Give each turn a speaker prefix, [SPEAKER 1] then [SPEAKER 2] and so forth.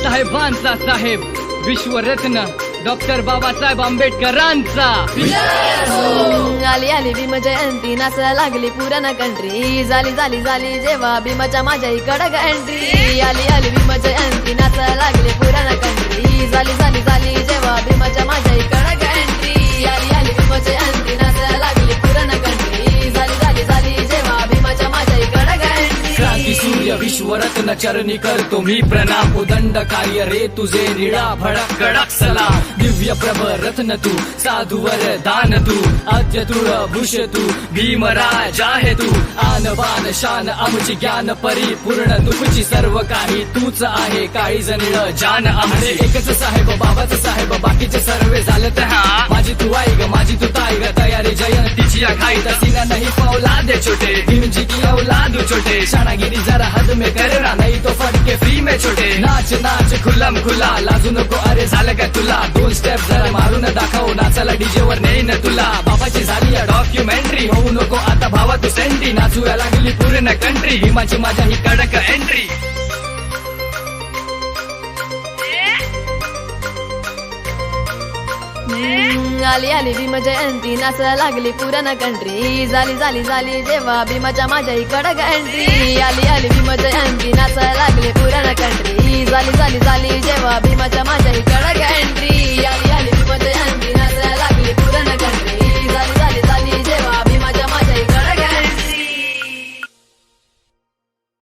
[SPEAKER 1] साहेबांचा साहेब विश्वरत्न डॉक्टर बाबासाहेब आंबेडकरांचा
[SPEAKER 2] आली आली भीम जयंती नाचायला लागली पुराण कंट्री झाली झाली झाली जेव्हा भीमाच्या माझ्या इकडं एंट्री आली आली भीम जयंती नाचायला लागली पुराण कंट्री झाली झाली झाली जेव्हा भीमाच्या माझ्या इकडं एंट्री आली आली भीम जयंती नाचायला लागली पुराण कंट्री झाली झाली झाली जेव्हा भीमाच्या माझ्या इकडं एंट्री
[SPEAKER 1] क्रांती सूर्य विश्वरत्न चरणी करतो मी प्रणाम उदंड कार्य रे तुझे निळा भडक कडक सलाम दिव्य प्रभ रत्न तू साधुवर दान तू आद्य तुळ भूष तू भीमराज आहे तू आन बान शान आमची ज्ञान परिपूर्ण तुझी सर्व काही तूच आहे काळीज निळ जान आमचे एकच साहेब बाबाच साहेब बाकीचे सर्वे झालं हा माझी तू आई ग माझी तू ताई ग तयारी जयंतीची आखाई तसीना नहीं पौला दे छोटे भीमजी की औलाद छोटे शानागिरी जरा हद में करना नहीं तो फटके फ्री में छोटे नाच नाच खुल्लम खुला लाजू नको अरे झालं का तुला दोन स्टेप जरा मारून दाखव नाचाला डीजे वर नेईन तुला बाबाची झाली डॉक्युमेंटरी होऊ नको आता भावा तू सेंटी नाचूया लागली पूर्ण कंट्री भीमाची माझ्या ही कडक एंट्री
[SPEAKER 2] आली आली भीम जयंती नाचायला लागली पुराण कंट्री झाली झाली झाली जेव्हा भीमाच्या माझ्या इकडं एंट्री आली आली भीम जयंती नाचायला लागली पुराण कंट्री झाली झाली झाली जेव्हा भीमाच्या माझ्या इकडं एंट्री आली